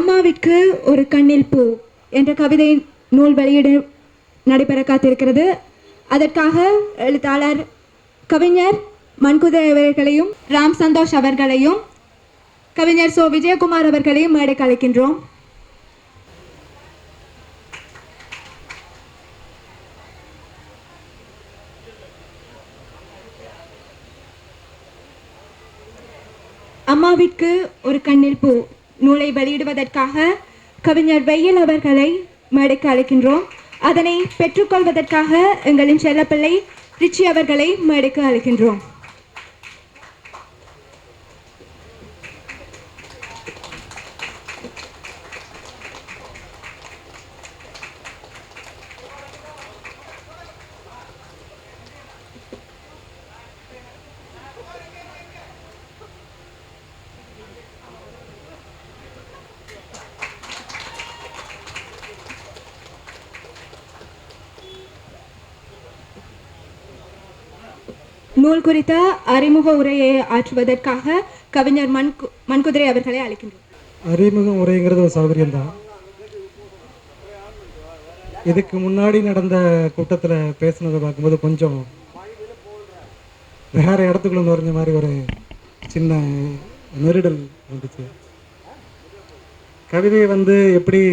அம்மாவிற்கு ஒரு கண்ணில் பூ என்ற கவிதை நூல் வெளியீடு நடைபெற காத்திருக்கிறது. அதற்காக எழுத்தாளர் கவிஞர் மண்குதிரை அவர்களையும் ராம் சந்தோஷ் அவர்களையும் கவிஞர் சோ விஜயகுமார் அவர்களையும் மேடைக்கு அழைக்கின்றோம். அம்மாவிற்கு ஒரு கண்ணில் பூ நூலை வெளியிடுவதற்காக கவிஞர் வெயில் அவர்களை மேடைக்கு அழைக்கின்றோம். அதனை பெற்றுக்கொள்வதற்காக எங்களின் செல்லப்பிள்ளை ரிச்சி அவர்களை மேடைக்கு அழைக்கின்றோம். நூல் குறித்த அறிமுக உரையை ஆற்றுவதற்காக கவிஞர் மண்குதிரை அவர்களை அழைக்கின்றோம். அறிமுக உரைங்கிறது ஒரு சௌகரியம் தான். இதுக்கு முன்னாடி நடந்த கூட்டத்தில் பேசுனதை பார்க்கும்போது கொஞ்சம் வேற இடத்துக்குள்ள நுழைஞ்ச மாதிரி ஒரு சின்ன நெருடல் வந்துச்சு. கவிதையை எப்படி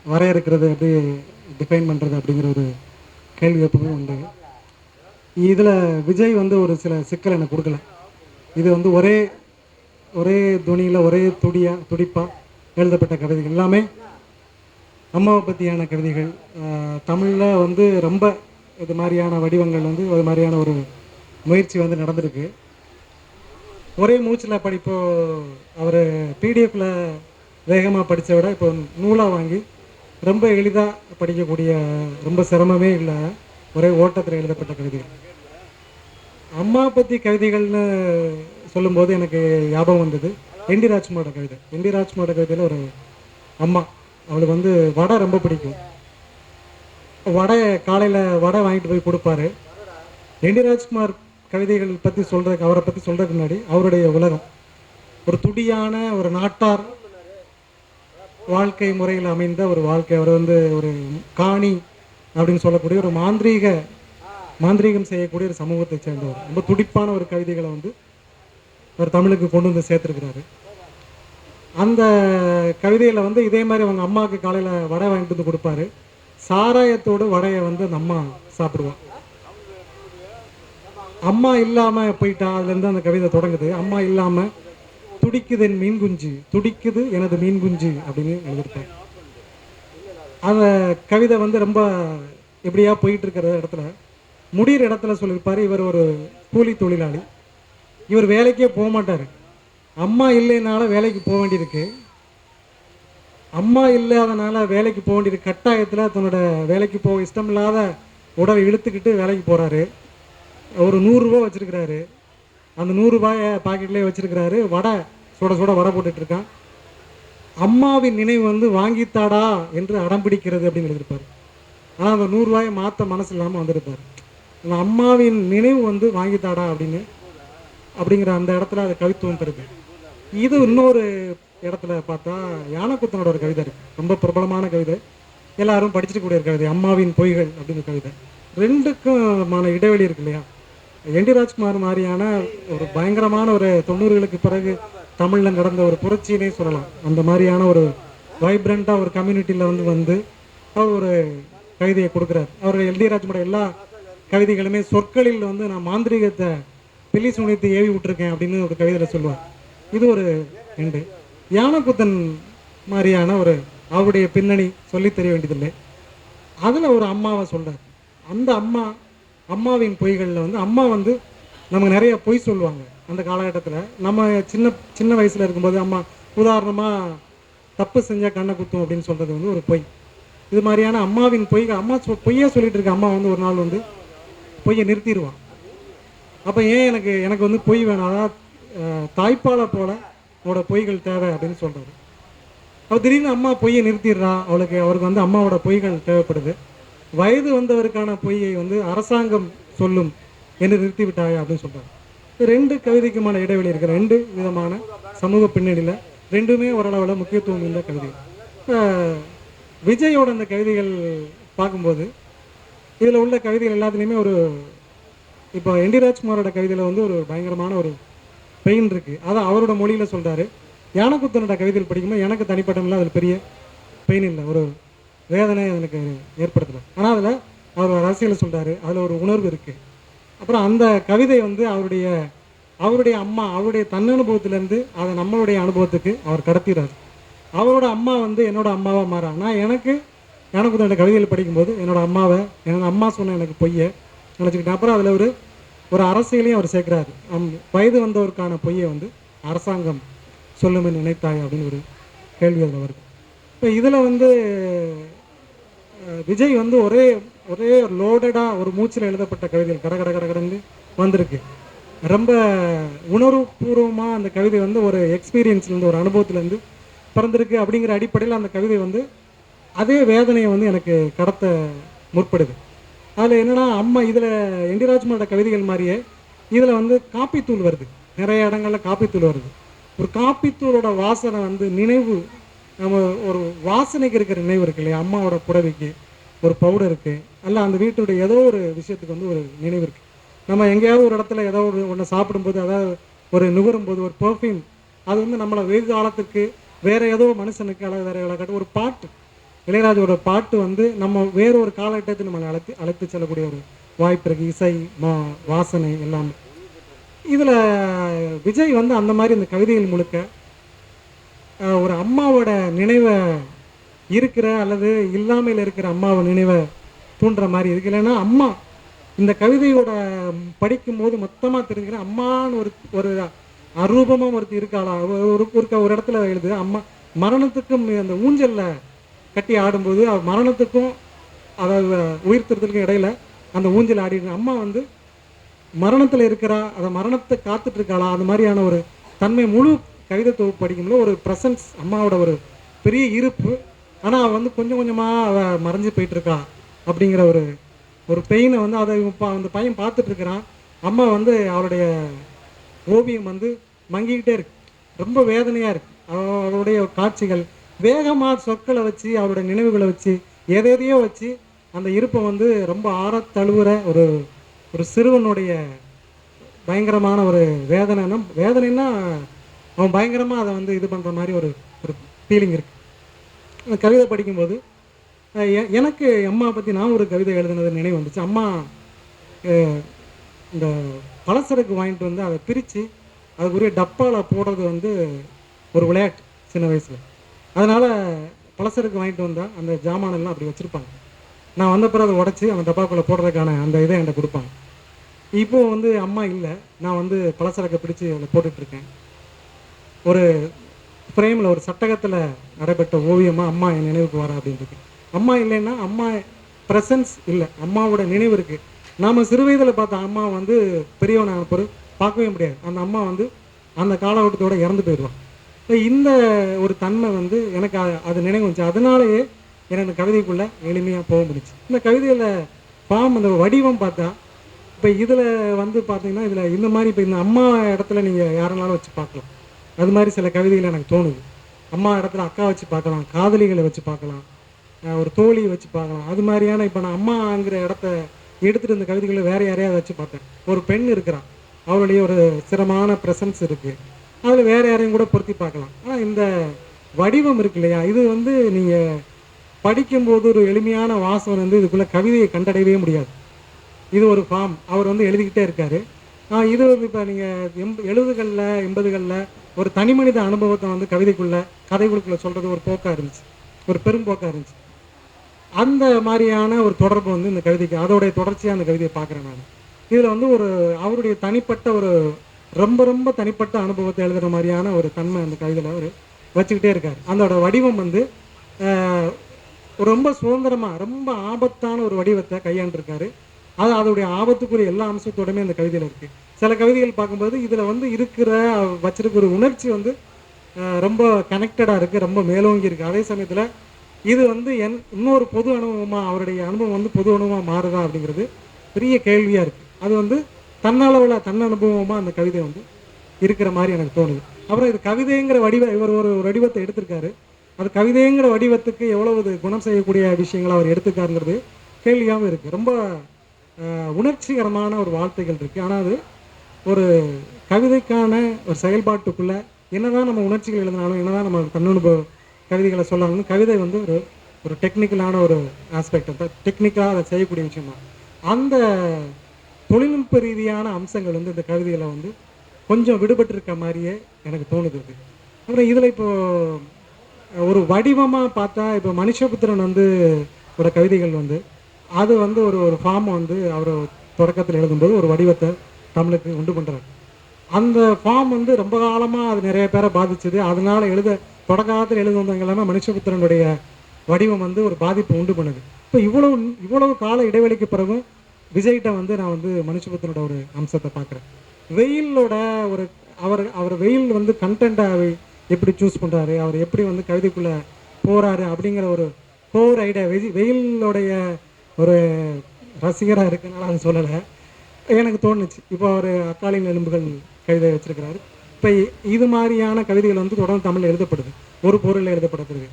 வரையறுக்கிறது, எப்படி டிஃபைன் பண்ணுறது அப்படிங்கிற ஒரு கேள்வி எப்பவுமே உண்டு. இதில் விஜய் ஒரு சில சிக்கல் எனக்கு கொடுக்கல. இது ஒரே ஒரே துணியில் ஒரே துடிப்பாக எழுதப்பட்ட கவிதைகள் எல்லாமே அம்மாவை பற்றியான கவிதைகள். தமிழில் ரொம்ப இது மாதிரியான வடிவங்கள் அது மாதிரியான ஒரு முயற்சி நடந்திருக்கு. ஒரே மூச்சில் படிப்போ அவர் பிடிஎஃப்பில் வேகமாக படித்த விட இப்போ நூலாக வாங்கி ரொம்ப எளிதாக படிக்கக்கூடிய, ரொம்ப சிரமமே இல்லை, ஒரே ஓட்டத்தில் எழுதப்பட்ட கவிதைகள். அம்மா பற்றி கவிதைகள்னு சொல்லும்போது எனக்கு ஞாபகம் வந்தது என்டி ராஜ்குமாரோட கவிதை. என்டி ராஜ்குமாரோட கவிதையில் ஒரு அம்மா, அவளுக்கு வடை ரொம்ப பிடிக்கும். வடை காலையில் வடை வாங்கிட்டு போய் கொடுப்பாரு. என்டி ராஜ்குமார் கவிதைகள் பற்றி சொல்கிறதுக்கு, அவரை பற்றி சொல்கிறதுக்கு முன்னாடி அவருடைய உலகம் ஒரு துடியான ஒரு நாட்டார் வாழ்க்கை முறையில் அமைந்த ஒரு வாழ்க்கை. அவர் ஒரு காணி அப்படின்னு சொல்லக்கூடிய ஒரு மாந்திரீகம் செய்யக்கூடிய ஒரு சமூகத்தை சேர்ந்தவர். ரொம்ப துடிப்பான ஒரு கவிதைகளை அவர் தமிழுக்கு கொண்டு சேர்த்துருக்கிறாரு. அந்த கவிதையில் இதே மாதிரி அவங்க அம்மாவுக்கு காலையில் வடை வாங்கிட்டு கொடுப்பாரு. சாராயத்தோடு வடையை அந்த அம்மா சாப்பிடுவான். அம்மா இல்லாமல் போயிட்டா, அதுலேருந்து அந்த கவிதை தொடங்குது. அம்மா இல்லாமல் துடிக்குது என் மீன் குஞ்சு, துடிக்குது எனது மீன் குஞ்சு அப்படின்னு எழுதியிருப்பார். அந்த கவிதை ரொம்ப எப்படியா போயிட்டு இருக்கிற இடத்துல முடிகிற இடத்துல சொல்லியிருப்பார், இவர் ஒரு கூலி தொழிலாளி, இவர் வேலைக்கே போக மாட்டார். அம்மா இல்லைனால வேலைக்கு போக வேண்டியிருக்கு. அம்மா இல்லாதனால வேலைக்கு போக வேண்டியிருக்கு. கட்டாயத்தில் தன்னோட வேலைக்கு போக இஷ்டம் இல்லாத உடலை இழுத்துக்கிட்டு வேலைக்கு போகிறாரு. ஒரு 100 ரூபா வச்சுருக்கிறாரு. அந்த 100 ரூபாயை பாக்கெட்லேயே வச்சுருக்கிறாரு. வடை சுட சுட வடை போட்டுட்ருக்கான். அம்மாவின் நினைவு வாங்கித்தாடா என்று அடம் பிடிக்கிறது அப்படின்னு எழுதியிருப்பார். ஆனால் அந்த 100 ரூபாயை மாற்ற மனசு இல்லாமல் வந்திருப்பார். அந்த அம்மாவின் நினைவு வாங்கித்தாடா அப்படிங்கிற அந்த இடத்துல அது கவித்துவம் பெறுது. இது இன்னொரு இடத்துல பார்த்தா யானைக்குத்தனோட ஒரு கவிதை இருக்குது, ரொம்ப பிரபலமான கவிதை, எல்லாரும் படிச்சுட்டு கூடிய கவிதை, அம்மாவின் பொய்கள் அப்படிங்கிற கவிதை. ரெண்டுக்குமான இடைவெளி இருக்கு இல்லையா? என்டி ராஜ்குமார் மாதிரியான ஒரு பயங்கரமான ஒரு 90களுக்கு பிறகு தமிழில் நடந்த ஒரு புரட்சியினே சொல்லலாம். அந்த மாதிரியான ஒரு வைப்ரண்ட்டாக ஒரு கம்யூனிட்டியில் அவர் ஒரு கவிதையை கொடுக்குறார். அவர் என்டி ராஜ்குமாரோட எல்லா கவிதைகளுமே சொற்களில் நான் மாந்திரிகத்தை பில்லி சுனித்து ஏவி விட்டுருக்கேன் அப்படின்னு ஒரு கவிதையில் சொல்லுவார். இது ஒரு ரெண்டு. யானைக்குத்தன் மாதிரியான ஒரு அவருடைய பின்னணி சொல்லி தெரிய வேண்டியதில்லை. அதில் ஒரு அம்மாவை சொல்கிறார். அந்த அம்மாவின் பொய்களில் அம்மா நமக்கு நிறைய பொய் சொல்லுவாங்க. அந்த காலகட்டத்தில் நம்ம சின்ன வயசில் இருக்கும்போது அம்மா உதாரணமாக தப்பு செஞ்சால் கண்ணை குத்தும் அப்படின்னு சொல்கிறது ஒரு பொய். இது மாதிரியான அம்மாவின் பொய்கள், அம்மா பொய்யா சொல்லிட்டு இருக்க அம்மா ஒரு நாள் பொய்யை நிறுத்திடுவான். அப்போ ஏன் எனக்கு பொய் வேணும், அதாவது தாய்ப்பாலை போல அவரோட பொய்கள் தேவை அப்படின்னு சொல்கிறாரு. அவள் திடீர்னு அம்மா பொய்யை நிறுத்திடுறா. அவருக்கு அம்மாவோட பொய்கள் தேவைப்படுது. வயது வந்தவருக்கான பொய்யை அரசாங்கம் சொல்லும் என்று நிறுத்தி விட்டாயா அப்படின்னு சொல்கிறார். ரெண்டு கவிதைக்குமான இடைவெளி இருக்கிற ரெண்டு விதமான சமூக பின்னணியில் ரெண்டுமே ஓரளவில் முக்கியத்துவம் உள்ள கவிதைகள். இப்போ விஜயோட அந்த கவிதைகள் பார்க்கும்போது இதில் உள்ள கவிதைகள் எல்லாத்துலேயுமே ஒரு, இப்போ என்டி ராஜ்குமாரோட கவிதையில் வந்து ஒரு பயங்கரமான ஒரு பெயின் இருக்குது. அதை அவரோட மொழியில் சொல்கிறாரு. யானகுத்தனோட கவிதைகள் படிக்கும்போது எனக்கு தனிப்பட்டமில்ல அதில் பெரிய பெயின் இல்லை, ஒரு வேதனை எனக்கு ஏற்படுத்தலை. ஆனால் அதில் அவர் ஒரு அரசியலை சொல்கிறாரு, அதில் ஒரு உணர்வு இருக்குது. அப்புறம் அந்த கவிதை வந்து அவருடைய அம்மா அவருடைய தன்னனுபவத்திலேருந்து அதை நம்மளுடைய அனுபவத்துக்கு அவர் கடத்திடுறாரு. அவரோட அம்மா வந்து என்னோட அம்மாவாக மாறா. நான் எனக்கு தன்னோட கவிதைகள் படிக்கும்போது என்னோட அம்மா சொன்ன எனக்கு பொய்யை நினச்சிக்கிட்டேன். அப்புறம் அதில் ஒரு அரசியலையும் அவர் சேர்க்குறாரு. வயது வந்தவருக்கான பொய்யை வந்து அரசாங்கம் சொல்லுமே நினைத்தாய் அப்படின்னு ஒரு கேள்வி அதில் வருது. இப்போ இதில் வந்து விஜய் வந்து ஒரே லோடடாக ஒரு மூச்சில் எழுதப்பட்ட கவிதைகள் கடந்து வந்திருக்கு. ரொம்ப உணர்வுபூர்வமாக அந்த கவிதை வந்து ஒரு எக்ஸ்பீரியன்ஸ்லேருந்து, ஒரு அனுபவத்துலேருந்து பிறந்திருக்கு. அப்படிங்கிற அடிப்படையில் அந்த கவிதை வந்து அதே வேதனையை வந்து எனக்கு கடத்த முற்படுது. அதில் என்னென்னா, அம்மா இதில் என்டி ராஜ்குமாரோட கவிதைகள் மாதிரியே இதில் வந்து காப்பித்தூள் வருது. நிறைய இடங்களில் காப்பித்தூள் வருது. ஒரு காப்பித்தூளோட வாசனை வந்து நினைவு, நம்ம ஒரு வாசனைக்கு இருக்கிற நினைவு இருக்கு இல்லையா, அம்மாவோட புடவைக்கு ஒரு பவுடருக்கு, அல்ல அந்த வீட்டுடைய ஏதோ ஒரு விஷயத்துக்கு வந்து ஒரு நினைவு இருக்குது. நம்ம எங்கேயாவது ஒரு இடத்துல ஏதோ ஒன்று சாப்பிடும்போது, அதாவது ஒரு நுகரும்போது ஒரு பெர்ஃப்யூம், அது வந்து நம்மளை வெகு காலத்துக்கு வேறு ஏதோ மனுஷனுக்கு அல்லது வேறு விளையாட்டு ஒரு பாட்டு, இளையராஜோட பாட்டு வந்து நம்ம வேறு ஒரு காலகட்டத்தை நம்மளை அழைத்து செல்லக்கூடிய ஒரு வாய்ப்பு இருக்குது. இசை, வாசனை எல்லாமே. இதில் விஜய் வந்து அந்த மாதிரி இந்த கவிதைகள் முழுக்க ஒரு அம்மாவோட நினைவை இருக்கிற அல்லது இல்லாமையில் இருக்கிற அம்மாவை நினைவை தூண்டுற மாதிரி இருக்கு. இல்லைன்னா அம்மா இந்த கவிதையோட படிக்கும்போது மொத்தமாக தெரிஞ்சுக்கிறேன், அம்மான்னு ஒரு அரூபமாக ஒருத்தி இருக்காளா. ஒரு இடத்துல எழுது, அம்மா மரணத்துக்கும் அந்த ஊஞ்சலில் கட்டி ஆடும்போது மரணத்துக்கும் அதாவது உயிர் திருத்தலுக்கும் இடையில அந்த ஊஞ்சல் ஆடிடுற அம்மா வந்து மரணத்தில் இருக்கிறா, அதை மரணத்தை காத்துட்டு இருக்காளா, அது மாதிரியான ஒரு தன்மை முழு கவிதை தொகுப்பு படிக்கும்போது ஒரு ப்ரெசன்ஸ், அம்மாவோட ஒரு பெரிய இருப்பு. ஆனால் அவள் வந்து கொஞ்சம் கொஞ்சமாக அவள் மறைஞ்சு போயிட்டுருக்கா அப்படிங்கிற ஒரு பெயினை வந்து அதை அந்த பையன் பார்த்துட்டு இருக்கிறான். அம்மா வந்து அவளுடைய ஓவியம் வந்து மங்கிக்கிட்டே இருக்கு, ரொம்ப வேதனையாக இருக்குது. அவளுடைய காட்சிகள் வேகமாக சொற்களை வச்சு, அவருடைய நினைவுகளை வச்சு, எதையோ வச்சு அந்த இருப்பை வந்து ரொம்ப ஆழத்தழுவுற ஒரு சிறுவனுடைய பயங்கரமான ஒரு வேதனைன்னா அவன் பயங்கரமாக அதை வந்து இது பண்ணுற மாதிரி ஒரு ஃபீலிங் இருக்குது. அந்த கவிதை படிக்கும்போது எனக்கு அம்மா பற்றி நான் ஒரு கவிதை எழுதுனது நினைவு வந்துச்சு. அம்மா இந்த பலசரக்கு வாங்கிட்டு வந்து அதை பிரித்து அதுக்குரிய டப்பாவில் போடுறது வந்து ஒரு விளையாட்டு சின்ன வயசில். அதனால் பலசரக்கு வாங்கிட்டு வந்தால் அந்த ஜாமானெல்லாம் அப்படி வச்சுருப்பாங்க. நான் வந்த பிறகு அதை உடச்சி அந்த டப்பாக்குள்ளே போடுறதுக்கான அந்த இதை என்கிட்ட கொடுப்பாங்க. இப்போது வந்து அம்மா இல்லை, நான் வந்து பலசரக்கை பிடிச்சி அதில் போட்டுட்ருக்கேன். ஒரு ஃப்ரேமில் ஒரு சட்டகத்தில் நடைபெற்ற ஓவியமாக அம்மா என் நினைவுக்கு வர அப்படின்ட்டு. அம்மா இல்லைன்னா அம்மா ப்ரெசன்ஸ் இல்லை, அம்மாவோட நினைவு இருக்குது. நாம் சிறு வயதில் பார்த்த அம்மா வந்து பெரியவனை பார்க்கவே முடியாது. அந்த அம்மா வந்து அந்த காலகட்டத்தோடு இறந்து போயிடுவான். இந்த ஒரு தன்மை வந்து எனக்கு அது நினைவு வந்துச்சு. அதனாலேயே எனக்கு கவிதைக்குள்ளே எளிமையாக போக முடிச்சு. இந்த கவிதையில் அந்த வடிவம் பார்த்தா, இப்போ இதில் வந்து பார்த்தீங்கன்னா இதில் இந்த மாதிரி இப்போ இந்த அம்மா இடத்துல நீங்கள் யாரெல்லாம் வச்சு பார்க்கலாம். அது மாதிரி சில கவிதைகள் எனக்கு தோணுது. அம்மா இடத்துல அக்கா வச்சு பார்க்கலாம், காதலிகளை வச்சு பார்க்கலாம், ஒரு தோழியை வச்சு பார்க்கலாம். அது மாதிரியான இப்போ நான் அம்மாங்கிற இடத்த எடுத்துகிட்டு இந்த கவிதைகளை வேறு யாரையாவது வச்சு பார்த்தேன். ஒரு பெண் இருக்கிறான், அவளுடைய ஒரு சிரமமான ப்ரெசன்ஸ் இருக்குது, அதில் வேறு யாரையும் கூட பொருத்தி பார்க்கலாம். ஆனால் இந்த வடிவம் இருக்கு இல்லையா, இது வந்து நீங்கள் படிக்கும்போது ஒரு எளிமையான வாசகன் வந்து இதுக்குள்ளே கவிதையை கண்டடையவே முடியாது. இது ஒரு ஃபார்ம், அவர் வந்து எழுதிக்கிட்டே இருக்கார். இது வந்து இப்போ நீங்கள் 70களில் 80களில் ஒரு தனி மனித அனுபவத்தை வந்து கதைகளுக்குள்ளே சொல்கிறது ஒரு போக்காக இருந்துச்சு, ஒரு பெரும் போக்காக இருந்துச்சு. அந்த மாதிரியான ஒரு தொடர்பு வந்து இந்த கவிதைக்கு, அதோடைய தொடர்ச்சியாக அந்த கவிதையை பார்க்குறேன் நான். இதில் வந்து அவருடைய தனிப்பட்ட ரொம்ப தனிப்பட்ட அனுபவத்தை எழுதுகிற மாதிரியான ஒரு தன்மை அந்த கவிதையில் அவர் வச்சுக்கிட்டே இருக்கார். அதோட வடிவம் வந்து ரொம்ப சுதந்திரமாக ரொம்ப ஆபத்தான ஒரு வடிவத்தை கையாண்டிருக்காரு. அதோடைய ஆபத்துக்குரிய எல்லா அம்சத்தோடமே அந்த கவிதையில் இருக்குது. சில கவிதைகள் பார்க்கும்போது இதில் வந்து வச்சிருக்கிற ஒரு உணர்ச்சி வந்து ரொம்ப கனெக்டடாக இருக்குது, ரொம்ப மேலோங்கி இருக்குது. அதே சமயத்தில் இது வந்து இன்னொரு பொது அனுபவமாக, அவருடைய அனுபவம் வந்து பொது அனுபவமாக மாறுதா அப்படிங்கிறது பெரிய கேள்வியாக இருக்குது. அது வந்து தன் அனுபவமாக அந்த கவிதை வந்து இருக்கிற மாதிரி எனக்கு தோணுது. அப்புறம் இது கவிதைங்கிற இவர் ஒரு வடிவத்தை எடுத்திருக்காரு. அது கவிதைங்கிற வடிவத்துக்கு எவ்வளவு குணம் செய்யக்கூடிய விஷயங்களை அவர் எடுத்துக்காருங்கிறது கேள்வியாகவும் இருக்குது. ரொம்ப உணர்ச்சிகரமான ஒரு வார்த்தைகள் இருக்குது. ஆனால் அது ஒரு கவிதைக்கான ஒரு செயல்பாட்டுக்குள்ளே என்னதான் நம்ம உணர்ச்சிகள் எழுதினாலும், என்னதான் நம்ம தன்னுணர்வு கவிதைகளை சொல்லாலும், கவிதை வந்து ஒரு ஒரு டெக்னிக்கலான ஒரு ஆஸ்பெக்ட், டெக்னிக்கலாக அதை செய்யக்கூடிய விஷயம் தான். அந்த தொழில்நுட்ப ரீதியான அம்சங்கள் வந்து இந்த கவிதைகளை வந்து கொஞ்சம் விடுபட்டிருக்க மாதிரியே எனக்கு தோணுது. அது அப்புறம் இதில் இப்போது ஒரு வடிவமாக பார்த்தா, இப்போ மனுஷபுத்திரன் வந்து ஒரு கவிதைகள் வந்து அது வந்து ஒரு ஒரு ஃபார்மை வந்து அவர் தொடக்கத்தில் எழுதும்போது ஒரு வடிவத்தை தமிழுக்கு உண்டு பண்ணுறாரு. அந்த ஃபார்ம் வந்து ரொம்ப காலமாக அது நிறைய பேரை பாதிச்சுது. அதனால் தொடக்க காலத்தில் எழுத வந்தவங்க எல்லாமே மனுஷபுத்திரனுடைய வடிவம் வந்து ஒரு பாதிப்பு உண்டு பண்ணுது. இப்போ இவ்வளவு கால இடைவெளிக்கு பிறகும் விஜய்கிட்ட வந்து நான் வந்து மனுஷபுத்திரனோட ஒரு அம்சத்தை பார்க்குறேன். வெயிலோட ஒரு அவர் வெயில் வந்து கண்டென்ட்டாக எப்படி சூஸ் பண்ணுறாரு, அவர் எப்படி வந்து கவிதைக்குள்ளே போகிறாரு அப்படிங்கிற ஒரு கோர் ஐடியா வெயிலோடைய ஒரு ரசிகராக இருக்குனால அது சொல்லலை, எனக்கு தோணுச்சு. இப்போ அவர் அக்காலின் எலும்புகள் கவிதை வச்சிருக்கிறாரு. இப்போ இது மாதிரியான கவிதைகள் வந்து தொடர்ந்து தமிழில் எழுதப்படுது, ஒரு பொருளில் எழுதப்படுறது.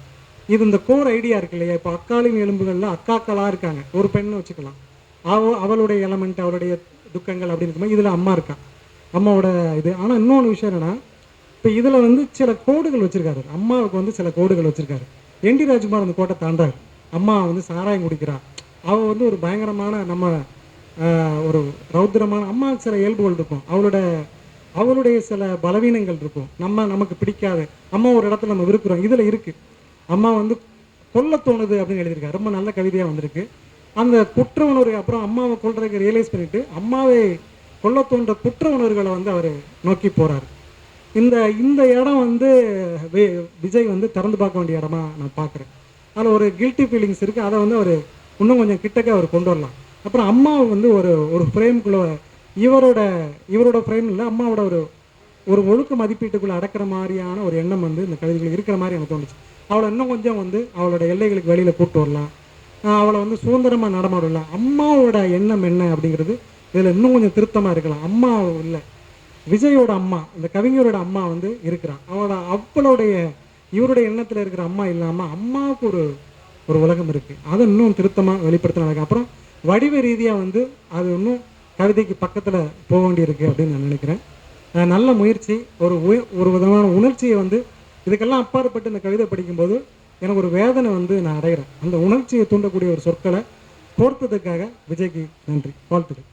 இது இந்த கோர் ஐடியா இருக்கு இல்லையா? இப்போ அக்காலின் எலும்புகளில் அக்காக்களாக இருக்காங்க, ஒரு பெண்ணு வச்சுக்கலாம், அவளுடைய எலமெண்ட், அவளுடைய துக்கங்கள் அப்படின்னு இருக்கும்போது இதில் அம்மா இருக்கா, அம்மாவோட இது. ஆனால் இன்னொன்று விஷயம் என்னென்னா, இப்போ இதில் வந்து சில கோடுகள் வச்சுருக்காரு, அம்மாவுக்கு வந்து சில கோடுகள் வச்சுருக்காரு. என்டி ராஜ்குமார் அந்த கோட்டை தாண்டாரு. அம்மா வந்து சாராயம் குடிக்கிறா, அவள் வந்து ஒரு பயங்கரமான நம்ம ஒரு ரௌத்திரமான அம்மாவுக்கு சில இயல்புகள் இருக்கும், அவளுடைய சில பலவீனங்கள் இருக்கும், நமக்கு பிடிக்காது, அம்மா ஒரு இடத்துல நம்ம விருப்புறோம், இதில் இருக்குது. அம்மா வந்து கொல்ல தோணுது அப்படின்னு எழுதியிருக்காரு, ரொம்ப நல்ல கவிதையாக வந்திருக்கு. அந்த குற்ற உணர்வு அப்புறம் அம்மாவை கொல்றதுக்கு ரியலைஸ் பண்ணிட்டு அம்மாவை கொல்ல தோன்ற குற்ற உணர்வுகளை வந்து அவர் நோக்கி போகிறார். இந்த இடம் வந்து விஜய் வந்து திறந்து பார்க்க வேண்டிய இடமா நான் பார்க்குறேன். அதில் ஒரு கில்ட்டி ஃபீலிங்ஸ் இருக்குது, அதை வந்து அவர் இன்னும் கொஞ்சம் கிட்டக்க அவர் கொண்டு வரலாம். அப்புறம் அம்மாவை வந்து ஒரு ஃப்ரேமுக்குள்ளே இவரோட ஃப்ரேம் இல்லை, அம்மாவோட ஒரு ஒழுக்க மதிப்பீட்டுக்குள்ளே அடக்கிற மாதிரியான ஒரு எண்ணம் வந்து இந்த கவிதைகள் இருக்கிற மாதிரி எனக்கு தோணுச்சு. அவளை இன்னும் கொஞ்சம் வந்து அவளோட எல்லைகளுக்கு வெளியில் கூப்பிட்டு வரலாம், அவளை வந்து சுதந்திரமாக நடமாடலாம். அம்மாவோட எண்ணம் என்ன அப்படிங்கிறது இதில் இன்னும் கொஞ்சம் திருத்தமாக இருக்கலாம். அம்மா இல்லை, விஜயோட அம்மா, இந்த கவிஞரோட அம்மா வந்து இருக்கிறான், இவருடைய எண்ணத்தில் இருக்கிற அம்மா இல்லாமல் அம்மாவுக்கு ஒரு உலகம் இருக்குது, அதை இன்னும் திருத்தமாக வெளிப்படுத்தினாங்க. அப்புறம் வடிவ ரீதியாக வந்து அது இன்னும் கவிதைக்கு பக்கத்தில் போக வேண்டியிருக்கு அப்படின்னு நான் நினைக்கிறேன். நல்ல முயற்சி. ஒரு விதமான உணர்ச்சியை வந்து இதுக்கெல்லாம் அப்பாற்பட்டு இந்த கவிதை படிக்கும்போது எனக்கு ஒரு வேதனை வந்து நான் அடைகிறேன். அந்த உணர்ச்சியை தூண்டக்கூடிய ஒரு சொற்களை கோர்த்ததுக்காக விஜய்க்கு நன்றி, வாழ்த்துக்கள்.